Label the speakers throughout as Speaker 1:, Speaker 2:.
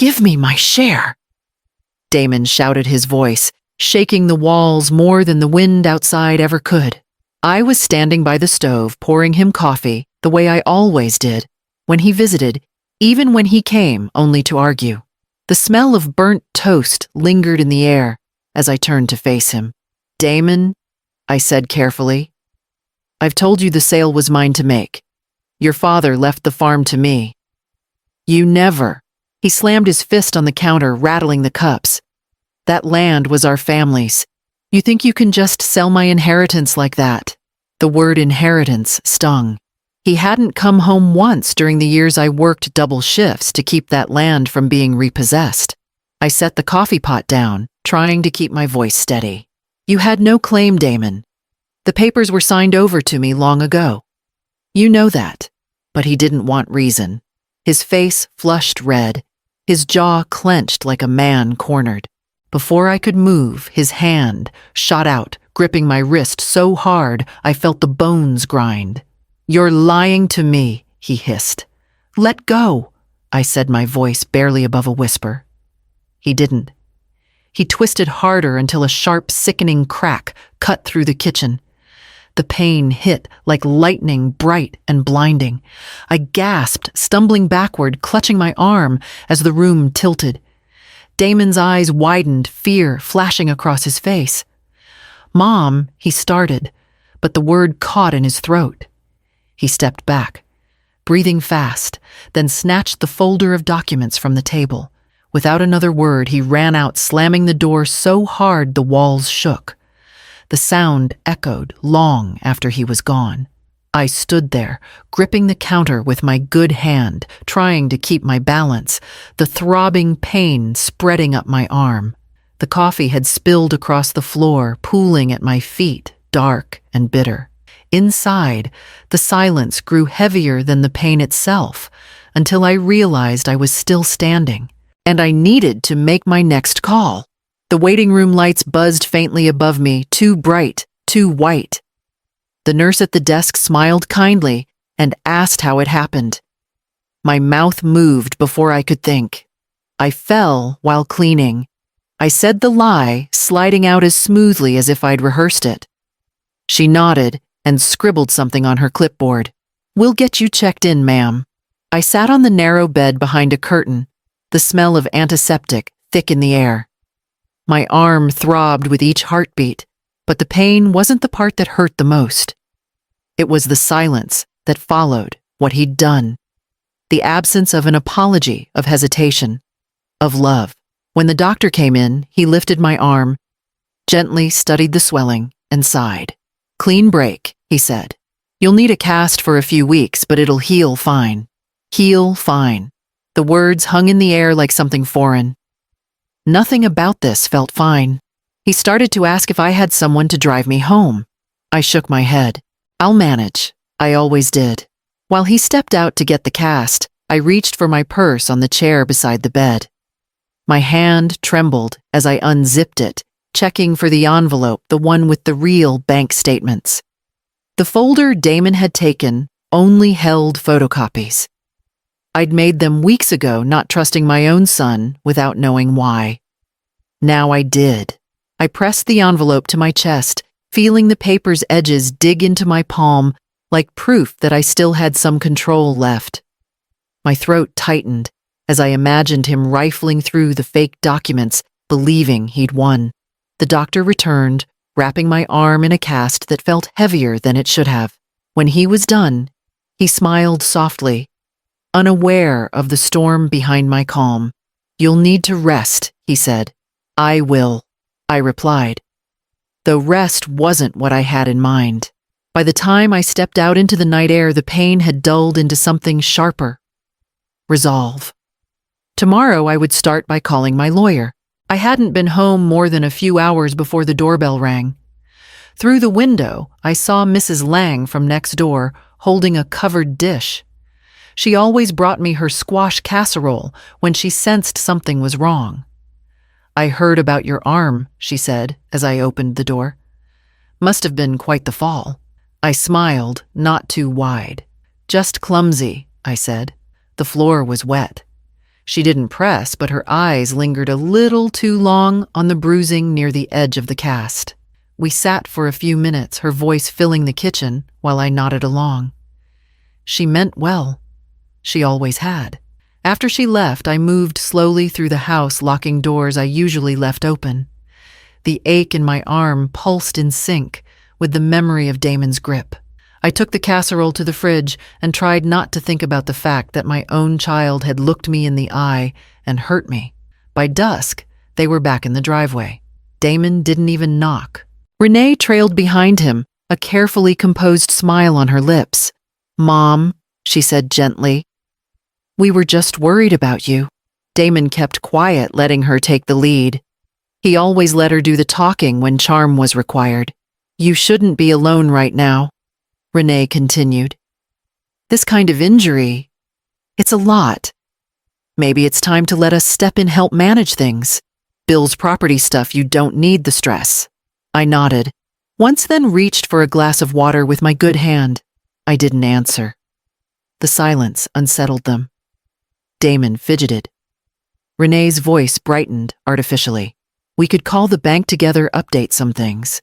Speaker 1: Give me my share. Damon shouted his voice, shaking the walls more than the wind outside ever could. I was standing by the stove, pouring him coffee, the way I always did, when he visited, even when he came only to argue. The smell of burnt toast lingered in the air as I turned to face him. Damon, I said carefully, I've told you the sale was mine to make. Your father left the farm to me. You never. He slammed his fist on the counter, rattling the cups. That land was our family's. You think you can just sell my inheritance like that? The word inheritance stung. He hadn't come home once during the years I worked double shifts to keep that land from being repossessed. I set the coffee pot down, trying to keep my voice steady. You had no claim, Damon. The papers were signed over to me long ago. You know that. But he didn't want reason. His face flushed red, his jaw clenched like a man cornered. Before I could move, his hand shot out, gripping my wrist so hard I felt the bones grind. You're lying to me, he hissed. Let go, I said, my voice barely above a whisper. He didn't. He twisted harder until a sharp, sickening crack cut through the kitchen. The pain hit like lightning, bright and blinding. I gasped, stumbling backward, clutching my arm as the room tilted. Damon's eyes widened, fear flashing across his face. Mom, he started, but the word caught in his throat. He stepped back, breathing fast, then snatched the folder of documents from the table. Without another word, he ran out, slamming the door so hard the walls shook. The sound echoed long after he was gone. I stood there, gripping the counter with my good hand, trying to keep my balance, the throbbing pain spreading up my arm. The coffee had spilled across the floor, pooling at my feet, dark and bitter. Inside, the silence grew heavier than the pain itself, until I realized I was still standing, and I needed to make my next call. The waiting room lights buzzed faintly above me, too bright, too white. The nurse at the desk smiled kindly and asked how it happened. My mouth moved before I could think. I fell while cleaning. I said the lie, sliding out as smoothly as if I'd rehearsed it. She nodded and scribbled something on her clipboard. We'll get you checked in, ma'am. I sat on the narrow bed behind a curtain, the smell of antiseptic thick in the air. My arm throbbed with each heartbeat, but the pain wasn't the part that hurt the most. It was the silence that followed what he'd done. The absence of an apology, of hesitation, of love. When the doctor came in, he lifted my arm, gently studied the swelling, and sighed. Clean break, he said. You'll need a cast for a few weeks, but it'll heal fine. Heal fine. The words hung in the air like something foreign. Nothing about this felt fine. He started to ask if I had someone to drive me home. I shook my head. I'll manage. I always did. While he stepped out to get the cast, I reached for my purse on the chair beside the bed. My hand trembled as I unzipped it, checking for the envelope, the one with the real bank statements. The folder Damon had taken only held photocopies. I'd made them weeks ago, not trusting my own son without knowing why. Now I did. I pressed the envelope to my chest, feeling the paper's edges dig into my palm like proof that I still had some control left. My throat tightened as I imagined him rifling through the fake documents, believing he'd won. The doctor returned, wrapping my arm in a cast that felt heavier than it should have. When he was done, he smiled softly, unaware of the storm behind my calm. You'll need to rest, he said. I will, I replied, though rest wasn't what I had in mind. By the time I stepped out into the night air, the pain had dulled into something sharper. Resolve. Tomorrow I would start by calling my lawyer. I hadn't been home more than a few hours before the doorbell rang. Through the window, I saw Mrs. Lang from next door holding a covered dish. She always brought me her squash casserole when she sensed something was wrong. I heard about your arm, she said as I opened the door. Must have been quite the fall. I smiled, not too wide. Just clumsy, I said. The floor was wet. She didn't press, but her eyes lingered a little too long on the bruising near the edge of the cast. We sat for a few minutes, her voice filling the kitchen while I nodded along. She meant well. She always had. After she left, I moved slowly through the house, locking doors I usually left open. The ache in my arm pulsed in sync with the memory of Damon's grip. I took the casserole to the fridge and tried not to think about the fact that my own child had looked me in the eye and hurt me. By dusk, they were back in the driveway. Damon didn't even knock. Renee trailed behind him, a carefully composed smile on her lips. "Mom," she said gently, "we were just worried about you." Damon kept quiet, letting her take the lead. He always let her do the talking when charm was required. "You shouldn't be alone right now," Renee continued. "This kind of injury, it's a lot. Maybe it's time to let us step in, help manage things. Bill's property stuff, you don't need the stress." I nodded, once then reached for a glass of water with my good hand. I didn't answer. The silence unsettled them. Damon fidgeted. Renee's voice brightened artificially. "We could call the bank together, update some things.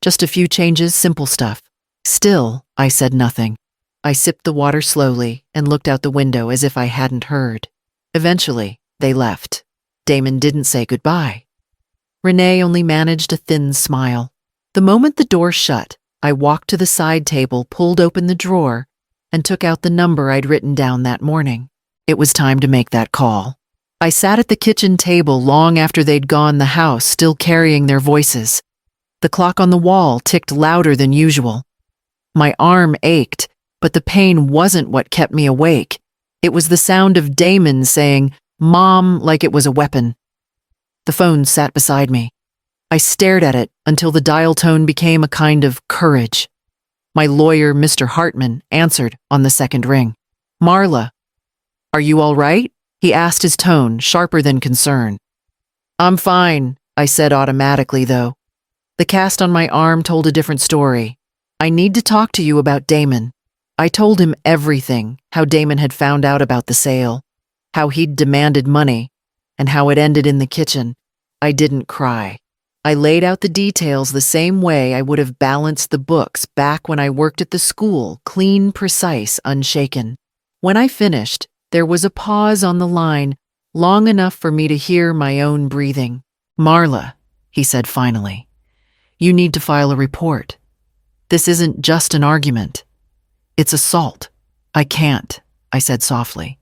Speaker 1: Just a few changes, simple stuff." Still, I said nothing. I sipped the water slowly and looked out the window as if I hadn't heard. Eventually, they left. Damon didn't say goodbye. Renee only managed a thin smile. The moment the door shut, I walked to the side table, pulled open the drawer, and took out the number I'd written down that morning. It was time to make that call. I sat at the kitchen table long after they'd gone the house, still carrying their voices. The clock on the wall ticked louder than usual. My arm ached, but the pain wasn't what kept me awake. It was the sound of Damon saying, "Mom," like it was a weapon. The phone sat beside me. I stared at it until the dial tone became a kind of courage. My lawyer, Mr. Hartman, answered on the second ring. "Marla, are you all right?" he asked, his tone sharper than concern. "I'm fine," I said automatically, though. The cast on my arm told a different story. "I need to talk to you about Damon." I told him everything, how Damon had found out about the sale, how he'd demanded money, and how it ended in the kitchen. I didn't cry. I laid out the details the same way I would have balanced the books back when I worked at the school, clean, precise, unshaken. When I finished, there was a pause on the line, long enough for me to hear my own breathing. "Marla," he said finally, "you need to file a report. This isn't just an argument. It's assault." "I can't," I said softly.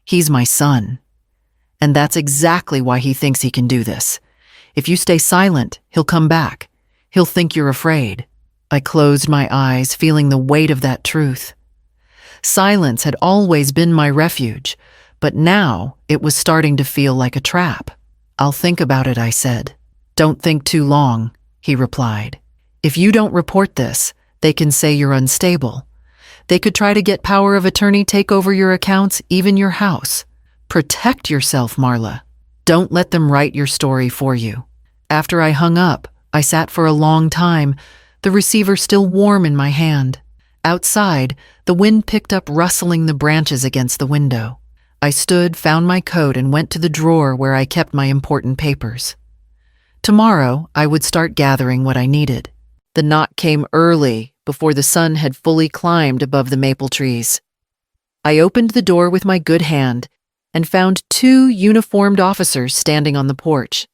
Speaker 1: "He's my son. And that's exactly why he thinks he can do this. If you stay silent, he'll come back. He'll think you're afraid." I closed my eyes, feeling the weight of that truth. Silence had always been my refuge, but now it was starting to feel like a trap. "I'll think about it," I said. "Don't think too long," he replied. "If you don't report this, they can say you're unstable. They could try to get power of attorney, take over your accounts, even your house. Protect yourself, Marla. Don't let them write your story for you." After I hung up, I sat for a long time, the receiver still warm in my hand. Outside, the wind picked up, rustling the branches against the window. I stood, found my coat, and went to the drawer where I kept my important papers. Tomorrow, I would start gathering what I needed. The knock came early, before the sun had fully climbed above the maple trees. I opened the door with my good hand and found 2 uniformed officers standing on the porch.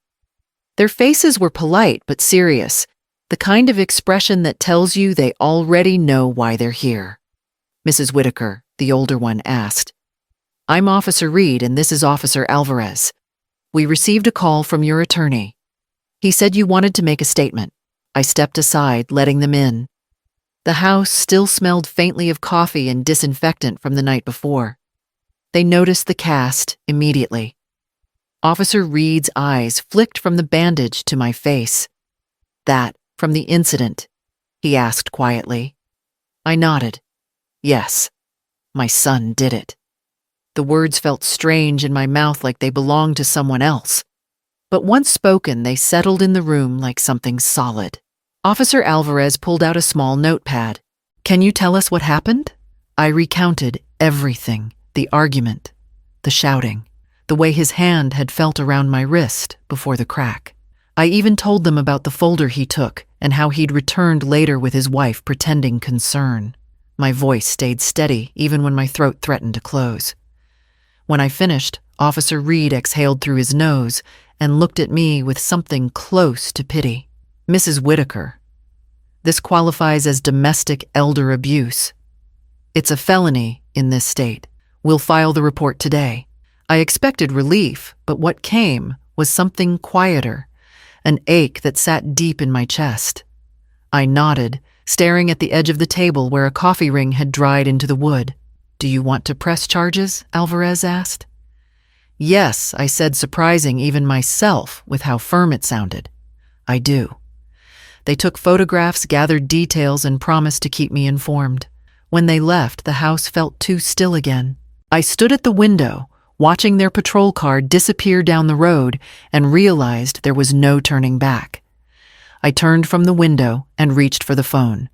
Speaker 1: Their faces were polite but serious, the kind of expression that tells you they already know why they're here. "Mrs. Whitaker," the older one asked. "I'm Officer Reed, and this is Officer Alvarez. We received a call from your attorney. He said you wanted to make a statement." I stepped aside, letting them in. The house still smelled faintly of coffee and disinfectant from the night before. They noticed the cast immediately. Officer Reed's eyes flicked from the bandage to my face. "That from the incident?" he asked quietly. I nodded. "Yes, my son did it." The words felt strange in my mouth, like they belonged to someone else. But once spoken, they settled in the room like something solid. Officer Alvarez pulled out a small notepad. "Can you tell us what happened?" I recounted everything, the argument, the shouting. the way his hand had felt around my wrist before the crack. I even told them about the folder he took and how he'd returned later with his wife pretending concern. My voice stayed steady even when my throat threatened to close. When I finished, Officer Reed exhaled through his nose and looked at me with something close to pity. "Mrs. Whitaker, this qualifies as domestic elder abuse. It's a felony in this state. We'll file the report today." I expected relief, but what came was something quieter, an ache that sat deep in my chest. I nodded, staring at the edge of the table where a coffee ring had dried into the wood. "Do you want to press charges?" Alvarez asked. "Yes," I said, surprising even myself with how firm it sounded. "I do." They took photographs, gathered details, and promised to keep me informed. When they left, the house felt too still again. I stood at the window, watching their patrol car disappear down the road, and realized there was no turning back. I turned from the window and reached for the phone.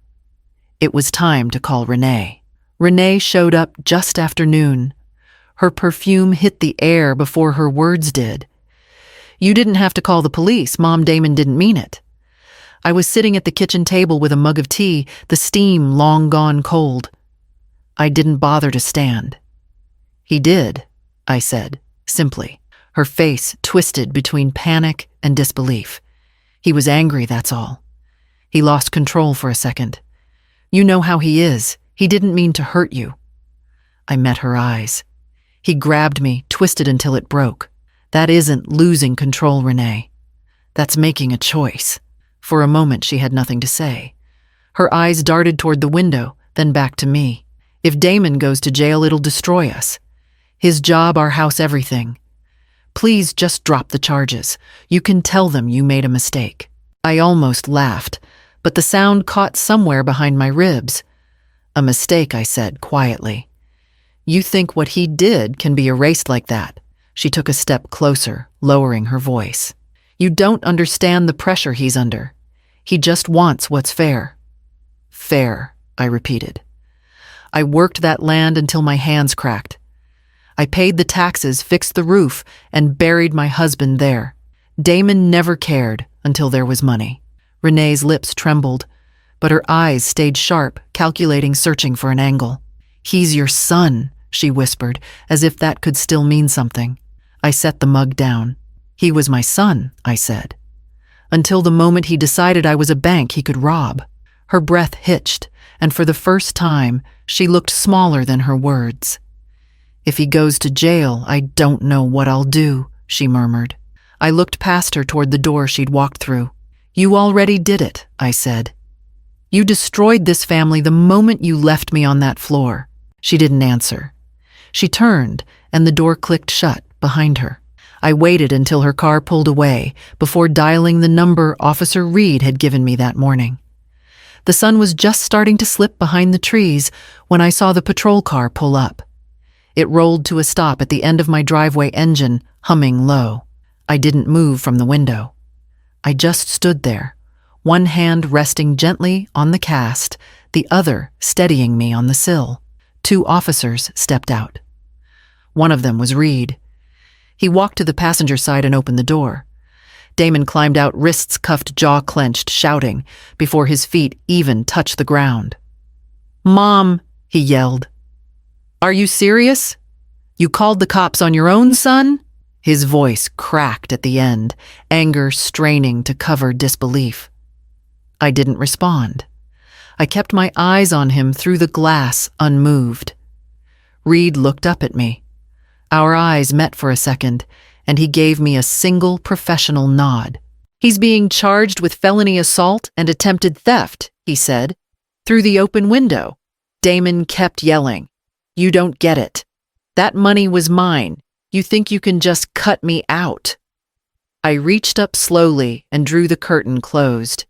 Speaker 1: It was time to call Renee. Renee showed up just after noon. Her perfume hit the air before her words did. "You didn't have to call the police. Mom, Damon didn't mean it." I was sitting at the kitchen table with a mug of tea, the steam long gone cold. I didn't bother to stand. "He did," I said, simply. Her face twisted between panic and disbelief. "He was angry, that's all. He lost control for a second. You know how he is. He didn't mean to hurt you." I met her eyes. "He grabbed me, twisted until it broke. That isn't losing control, Renee. That's making a choice." For a moment, she had nothing to say. Her eyes darted toward the window, then back to me. "If Damon goes to jail, it'll destroy us. His job, our house, everything. Please just drop the charges. You can tell them you made a mistake." I almost laughed, but the sound caught somewhere behind my ribs. "A mistake," I said quietly. "You think what he did can be erased like that?" She took a step closer, lowering her voice. "You don't understand the pressure he's under. He just wants what's fair." "Fair," I repeated. "I worked that land until my hands cracked. I paid the taxes, fixed the roof, and buried my husband there. Damon never cared until there was money." Renee's lips trembled, but her eyes stayed sharp, calculating, searching for an angle. "He's your son," she whispered, as if that could still mean something. I set the mug down. "He was my son," I said, "until the moment he decided I was a bank he could rob." Her breath hitched, and for the first time, she looked smaller than her words. "If he goes to jail, I don't know what I'll do," she murmured. I looked past her toward the door she'd walked through. "You already did it," I said. "You destroyed this family the moment you left me on that floor." She didn't answer. She turned, and the door clicked shut behind her. I waited until her car pulled away before dialing the number Officer Reed had given me that morning. The sun was just starting to slip behind the trees when I saw the patrol car pull up. It rolled to a stop at the end of my driveway, engine humming low. I didn't move from the window. I just stood there, one hand resting gently on the cast, the other steadying me on the sill. 2 officers stepped out. One of them was Reed. He walked to the passenger side and opened the door. Damon climbed out, wrists cuffed, jaw clenched, shouting, before his feet even touched the ground. "Mom," he yelled. "Are you serious? You called the cops on your own son?" His voice cracked at the end, anger straining to cover disbelief. I didn't respond. I kept my eyes on him through the glass, unmoved. Reed looked up at me. Our eyes met for a second, and he gave me a single professional nod. "He's being charged with felony assault and attempted theft," he said, through the open window. Damon kept yelling, "You don't get it. That money was mine. You think you can just cut me out?" I reached up slowly and drew the curtain closed.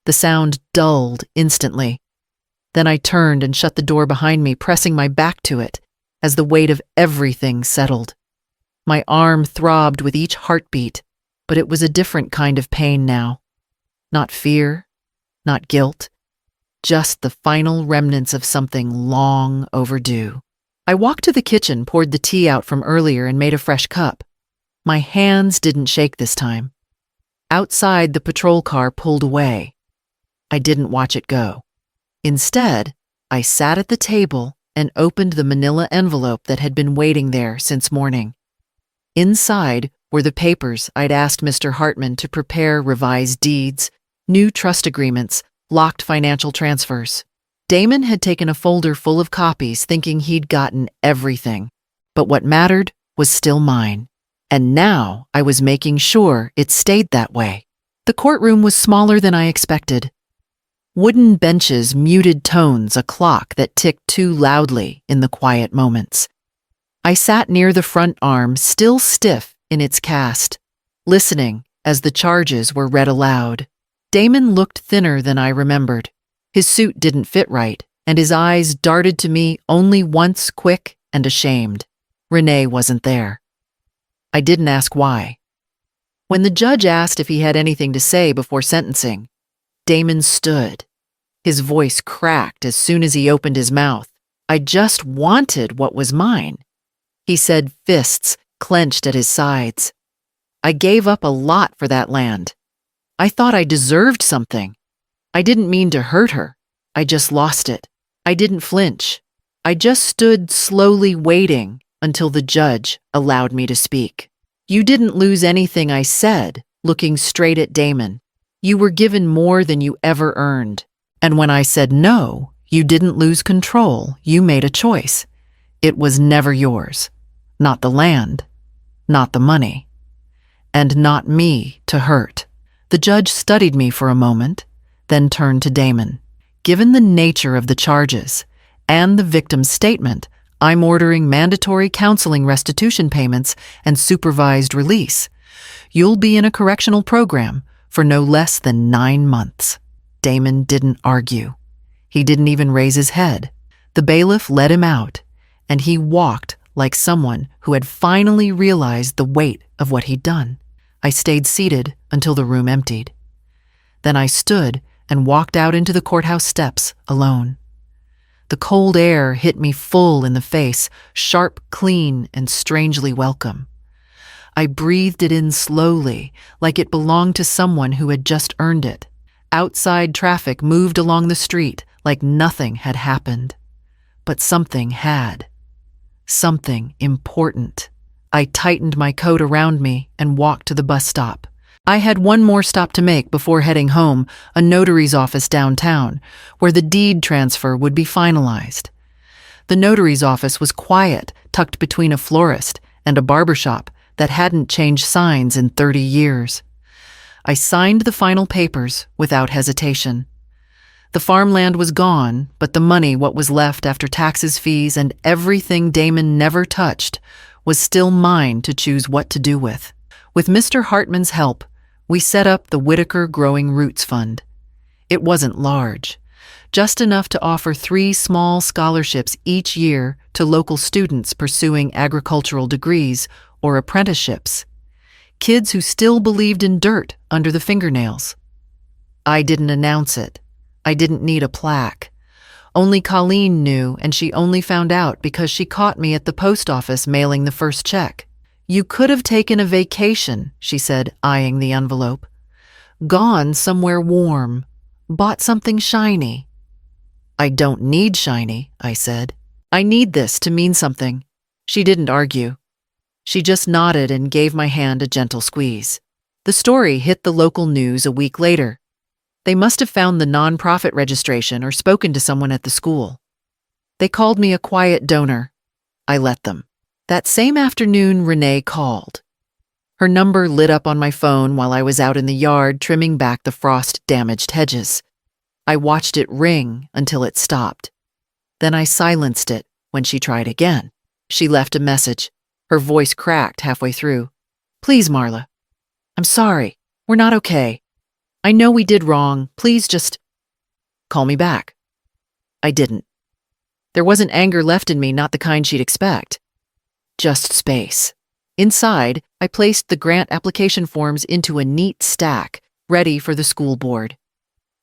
Speaker 1: The sound dulled instantly. Then I turned and shut the door behind me, pressing my back to it as the weight of everything settled. My arm throbbed with each heartbeat, but it was a different kind of pain now. Not fear, not guilt, just the final remnants of something long overdue. I walked to the kitchen, poured the tea out from earlier, and made a fresh cup. My hands didn't shake this time. Outside, the patrol car pulled away. I didn't watch it go. Instead, I sat at the table and opened the manila envelope that had been waiting there since morning. Inside were the papers I'd asked Mr. Hartman to prepare: revised deeds, new trust agreements, locked financial transfers. Damon had taken a folder full of copies, thinking he'd gotten everything. But what mattered was still mine. And now I was making sure it stayed that way. The courtroom was smaller than I expected. Wooden benches muted tones, a clock that ticked too loudly in the quiet moments. I sat near the front arm, still stiff in its cast, listening as the charges were read aloud. Damon looked thinner than I remembered. His suit didn't fit right, and his eyes darted to me only once, quick and ashamed. Renee wasn't there. I didn't ask why. When the judge asked if he had anything to say before sentencing, Damon stood. His voice cracked as soon as he opened his mouth. I just wanted what was mine. He said, fists clenched at his sides. I gave up a lot for that land. I thought I deserved something. I didn't mean to hurt her. I just lost it. I didn't flinch. I just stood slowly waiting until the judge allowed me to speak. You didn't lose anything, I said, looking straight at Damon. You were given more than you ever earned. And when I said no, you didn't lose control. You made a choice. It was never yours. Not the land, not the money, and not me to hurt. The judge studied me for a moment, then turned to Damon. Given the nature of the charges and the victim's statement, I'm ordering mandatory counseling restitution payments and supervised release. You'll be in a correctional program for no less than 9 months. Damon didn't argue. He didn't even raise his head. The bailiff let him out, and he walked like someone who had finally realized the weight of what he'd done. I stayed seated until the room emptied. Then I stood and walked out into the courthouse steps alone. The cold air hit me full in the face, sharp, clean, and strangely welcome. I breathed it in slowly, like it belonged to someone who had just earned it. Outside traffic moved along the street like nothing had happened. But something had. Something important. I tightened my coat around me and walked to the bus stop. I had one more stop to make before heading home, a notary's office downtown, where the deed transfer would be finalized. The notary's office was quiet, tucked between a florist and a barber shop that hadn't changed signs in 30 years. I signed the final papers without hesitation. The farmland was gone, but the money, what was left after taxes, fees, and everything Damon never touched, was still mine to choose what to do with. With Mr. Hartman's help, we set up the Whitaker Growing Roots Fund. It wasn't large, just enough to offer 3 small scholarships each year to local students pursuing agricultural degrees or apprenticeships, kids who still believed in dirt under the fingernails. I didn't announce it. I didn't need a plaque. Only Colleen knew, and she only found out because she caught me at the post office mailing the first check. You could have taken a vacation, she said, eyeing the envelope. Gone somewhere warm. Bought something shiny. I don't need shiny, I said. I need this to mean something. She didn't argue. She just nodded and gave my hand a gentle squeeze. The story hit the local news a week later. They must have found the nonprofit registration or spoken to someone at the school. They called me a quiet donor. I let them. That same afternoon, Renee called. Her number lit up on my phone while I was out in the yard trimming back the frost-damaged hedges. I watched it ring until it stopped. Then I silenced it when she tried again. She left a message. Her voice cracked halfway through. Please, Marla. I'm sorry. We're not okay. I know we did wrong. Please just call me back. I didn't. There wasn't anger left in me, not the kind she'd expect. Just space. Inside, I placed the grant application forms into a neat stack, ready for the school board.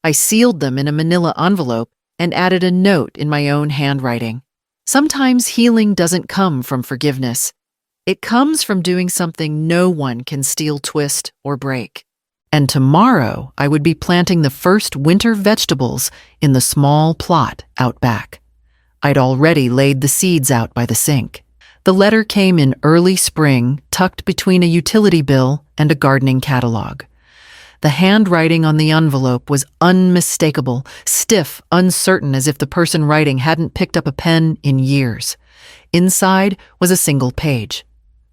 Speaker 1: I sealed them in a manila envelope and added a note in my own handwriting. Sometimes healing doesn't come from forgiveness. It comes from doing something no one can steal, twist, or break. And tomorrow, I would be planting the first winter vegetables in the small plot out back. I'd already laid the seeds out by the sink. The letter came in early spring, tucked between a utility bill and a gardening catalog. The handwriting on the envelope was unmistakable, stiff, uncertain, as if the person writing hadn't picked up a pen in years. Inside was a single page.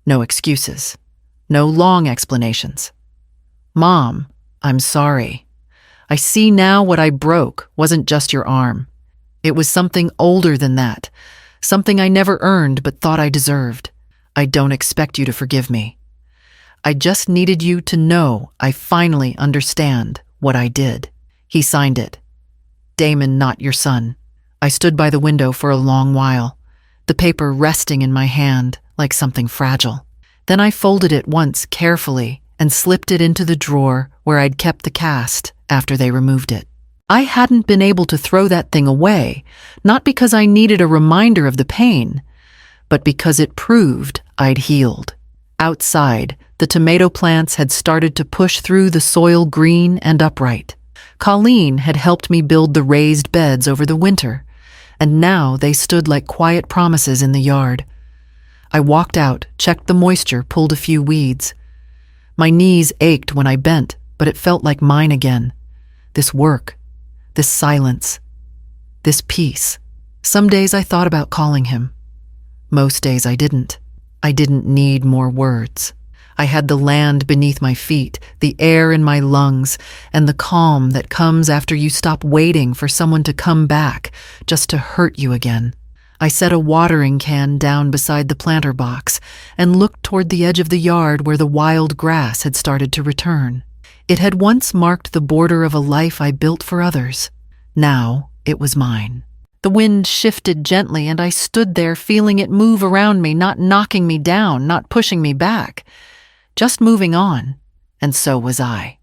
Speaker 1: No excuses. No long explanations. Mom, I'm sorry. I see now what I broke wasn't just your arm. It was something older than that, something I never earned but thought I deserved. I don't expect you to forgive me. I just needed you to know I finally understand what I did. He signed it. Damon, not your son. I stood by the window for a long while, the paper resting in my hand like something fragile. Then I folded it once carefully and slipped it into the drawer where I'd kept the cast after they removed it. I hadn't been able to throw that thing away, not because I needed a reminder of the pain, but because it proved I'd healed. Outside, the tomato plants had started to push through the soil, green and upright. Colleen had helped me build the raised beds over the winter, and now they stood like quiet promises in the yard. I walked out, checked the moisture, pulled a few weeds. My knees ached when I bent, but it felt like mine again. This work, this silence, this peace. Some days I thought about calling him. Most days I didn't. I didn't need more words. I had the land beneath my feet, the air in my lungs, and the calm that comes after you stop waiting for someone to come back just to hurt you again. I set a watering can down beside the planter box and looked toward the edge of the yard where the wild grass had started to return. It had once marked the border of a life I built for others. Now it was mine. The wind shifted gently, and I stood there feeling it move around me, not knocking me down, not pushing me back, just moving on, and so was I.